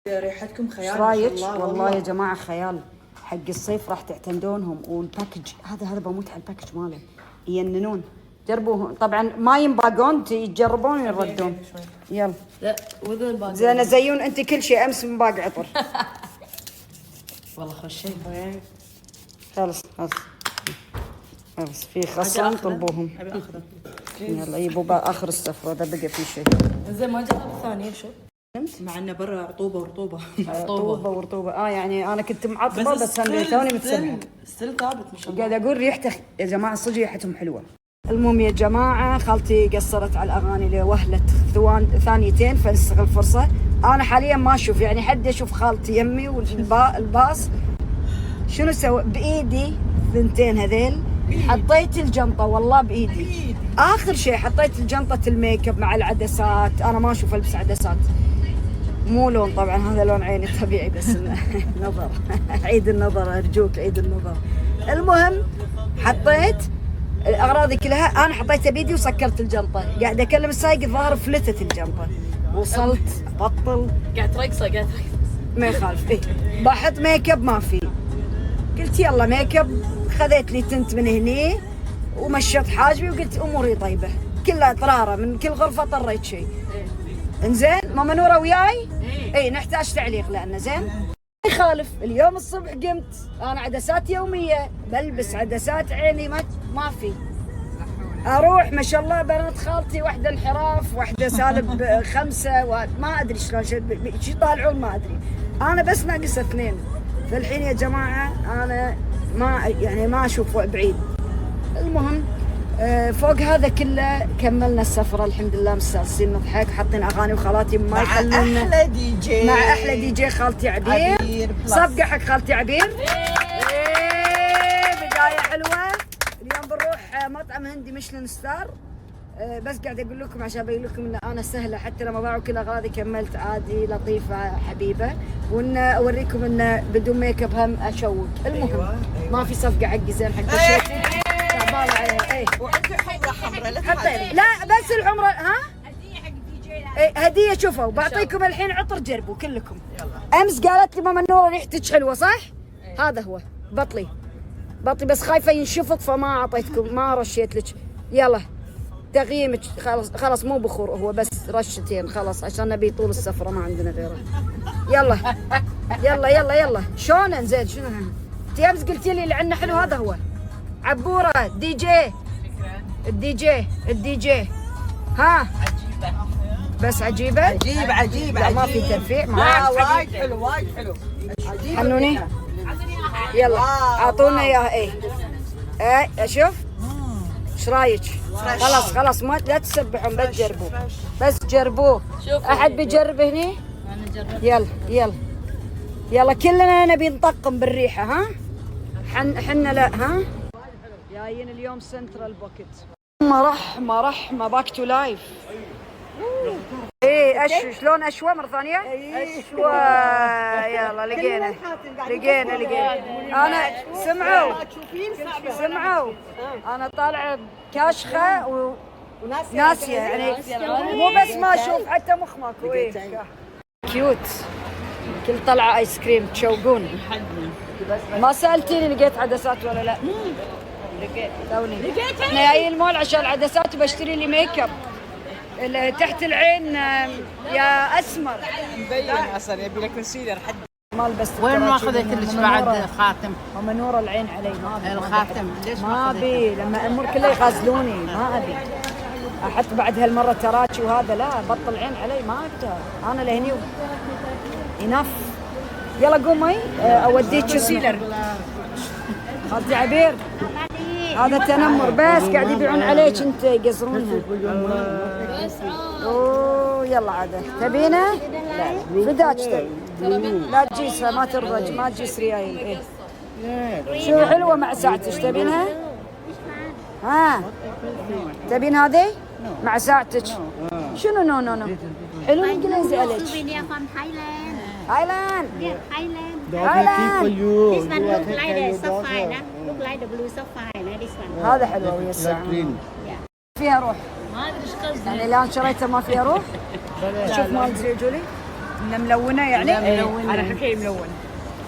ريحتكم خيال. ايش رايك؟ والله يا جماعه خيال، حق الصيف راح تعتمدونهم. والباكج هذا بموت على الباكج ماله، يننون. جربوهم طبعا، ما ينباقون، تجربون ويردون. يلا لا وذا الباقي زين زيون انت كل شيء، امس من باق عطر. والله خشيت. خلص في خصم طلبوهم. يلا يبوا اخر السفره، اذا بقى في شيء. زين ما جرب الثانيه شو؟ مع انه برا رطوبه ورطوبه. يعني انا كنت معطبه بس انا توني متسمعه. ستيل ثابت ما شاء الله. قاعد اقول ريحته يا جماعه صدق ريحتهم حلوه. المهم يا جماعه، خالتي قصرت على الاغاني لوهله ثانيتين، فنستغل الفرصه. انا حاليا ما اشوف، يعني حد اشوف خالتي يمي والباص شنو سوى بايدي ثنتين هذيل. حطيت الجنطه والله بايدي. اخر شيء حطيت الجنطه الميك اب مع العدسات. انا ما اشوف البس عدسات، مو لون طبعا، هذا لون عيني طبيعي بس نظر. عيد النظر ارجوك، عيد النظر. المهم حطيت اغراضي كلها، انا حطيتها بيدي وسكرت الجنطه. قاعد اكلم السايق الظاهر فلتت الجنطه. وصلت بطل قاعد ترقصه ما يخالف. بحط ميك اب ما في. قلت يلا ميك اب، خذيت لي تنت من هني ومشيت حاجبي وقلت اموري طيبه. كلها طراره من كل غرفه طريت شيء. انزين ماما نوره وياي؟ اي نحتاج تعليق لانه زين. ما يخالف. اليوم الصبح قمت انا عدسات يوميه، بلبس عدسات عيني ما في. اروح ما شاء الله بنات خالتي، واحده انحراف، واحده -5، ما ادري شلون شو طالعون ما ادري. انا بس ناقص 2. فالحين يا جماعه انا ما اشوف بعيد. المهم فوق هذا كله كملنا السفره الحمد لله، مستانسين نضحك، حاطين اغاني وخالاتي ما يخلونا. مع احلى دي جي خالتي عبير. صفقه حق خالتي عبير. بدايه حلوه. اليوم بنروح مطعم هندي ميشلان ستار. بس قاعد اقول لكم عشان ابين لكم ان انا سهله، حتى لما باعوا كل اغراضي كملت عادي لطيفه حبيبه. وان اوريكم انه بدون ميك اب هم اشوق. المهم ما في صفقه حقي زين حق بشرتي. تعبانه عليها. اي وعندي حمره حمراء لا بس الحمره. ها هديه حق دي جي. هديه. شوفوا بعطيكم الحين عطر جربوا كلكم. يلا. امس قالت لي ماما نوره ريحتك حلوه صح؟ هذا هو بطلي بس خايفه ينشفط فما اعطيتكم، ما رشيت لك. يلا تغييمك خلاص مو بخور، هو بس رشتين خلاص عشان نبي طول السفره ما عندنا غيره. يلا شلون زين شنو انت امس قلتي لي اللي عندنا حلو هذا هو عبوره دي جي. الدي جي ها بس عجيبه عجيب لا ما في ترفيع. وايد حلو حنوني. يلا اعطونا اياها. اي اشوف ايش رايك؟ خلاص ما لا تسبحون، بس جربوه. احد بيجرب هني؟ انا جربت. يلا كلنا نبي نطقم بالريحه. ها حنا لا. ها جايين اليوم سنترال بوكيت. مرحمة باك تو لايف. ايه شلون اشوى مره ثانيه؟ اشوى. يلا لقينا. انا سمعوا انا طالعه كاشخه وناسيه، يعني مو بس ما اشوف حتى مخ ماكو. كيوت. كل طلعه ايس كريم تشوقون. ما سالتيني لقيت عدسات ولا لا؟ لقيت. احنا جايين المول عشان العدسات وبشتري لي ميك اب تحت العين يا اسمر. مبين اصلا يبي لك كونسيلر حد. ما لبست. وين ما اخذت لك بعد خاتم؟ ماما نوره العين علي ما ابي الخاتم. ليش ما ابي؟ لما الامور كلها يغازلوني ما ابي احط بعد هالمره تراتشي وهذا لا، بطل عين علي ما اقدر انا لهني ينف. يلا قومي اوديك كونسيلر. خالتي عبير هذا تنمر بس قاعد يبيعون عليك انت يقصرونها. اوه يلا عاد تبينه؟ لا فداك لا تجيسها ما ترضى ما تجيس ريايل. إيه. شو حلوه مع ساعتك تبينها؟ ها تبين هذه مع ساعتك؟ شنو نو حلو الانجليزي عليك. Thailand. Yeah, Thailand. Thailand. This one look like the sapphire, nah? Look like the blue sapphire, nah? This one. هذا حلوة ويا الساعة. فيها روح. ما ادري ايش قصدي. يعني الآن شريتها ما فيها روح؟ شوف مال جولي. من ملونه يعني؟ انا كل شيء ملون.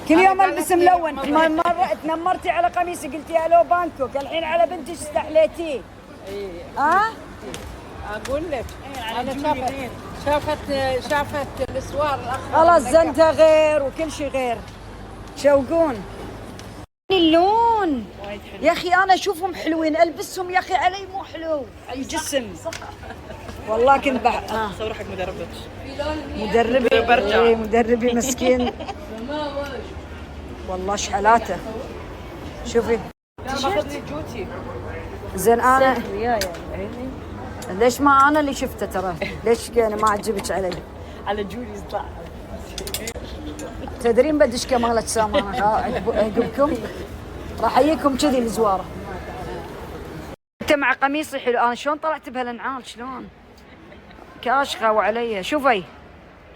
كل يوم البس ملون. مرة تنمرتي على قميصي قلتي الو بانكوك، الحين على بنتك استحليتيه. ها؟ اقول لك انا شافت الاسوار الاخضر. خلاص زنتها غير وكل شيء غير. شوقون اللون يا اخي، انا اشوفهم حلوين البسهم يا اخي، علي مو حلو على الجسم. والله كنت صور حق مدربك. مدربي إيه مدربي مسكين والله شحالاته. شوفي زين انا ليش ما انا اللي شفته ترى؟ ليش انا ما عجبك علي؟ على جولي يطلع. تدرين بدش كمال اجسام انا عقبكم راح اجيكم كذي الزواره. انت مع قميصي حلو، انا شلون طلعت بهالنعال شلون؟ كاشخه وعلي. شوفي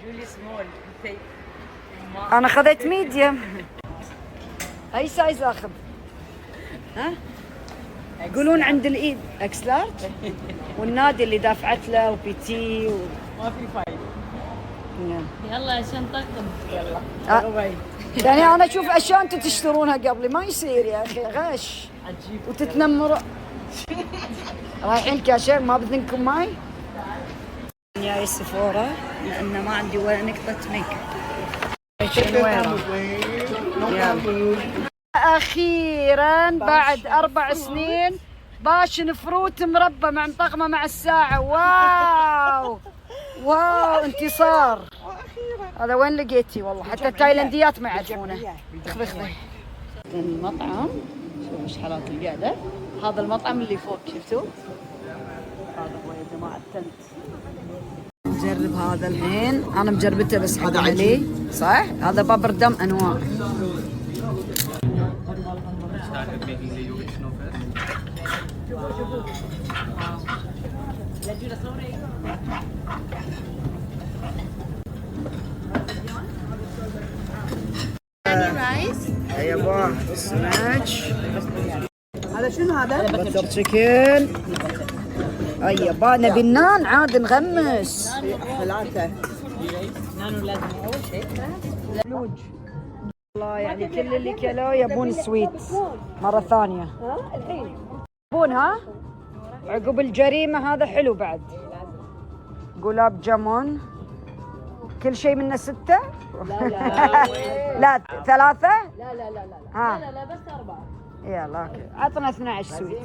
جولي سمول. انا خذيت ميديم. اي سايز اخذ؟ ها؟ يقولون عند الايد اكس لارج والنادي اللي دافعت له وبي تي ما في فايده. يلا عشان طقم. يعني انا اشوف اشياء انتم تشترونها قبلي، ما يصير يا اخي غش. عجيب. وتتنمروا. رايحين كاشير ما بدنكم ماي؟ جاي سفورة لأن ما عندي ولا نقطة ميك اب. أخيراً بعد 4 سنين باشن فروت مربى مع مطقمة مع الساعة. واو واو انتصار. هذا وين لقيتي والله؟ حتى التايلنديات ما يعرفونه. اخذي المطعم. شوفوا ايش حالات القعدة. هذا المطعم اللي فوق شفتوا؟ هذا هو يا جماعة التنت. نجرب هذا الحين، انا مجربته بس حق علي صح؟ هذا بابردم انواع. يابا سماش. هذا شنو هذا؟ بتر تشيكن. اي يابا نبي النان عاد نغمس. ثلاثة. نانو لازم اول شيء ثلوج. والله يعني كل اللي كلوه يبون سويت مرة ثانية. الحين يبون ها؟ عقب الجريمة هذا حلو بعد. قلاب جامون. كل شيء منه 6؟ لا 3؟ لا ها. لا بس 4. يلا اوكي عطنا 12 سويت.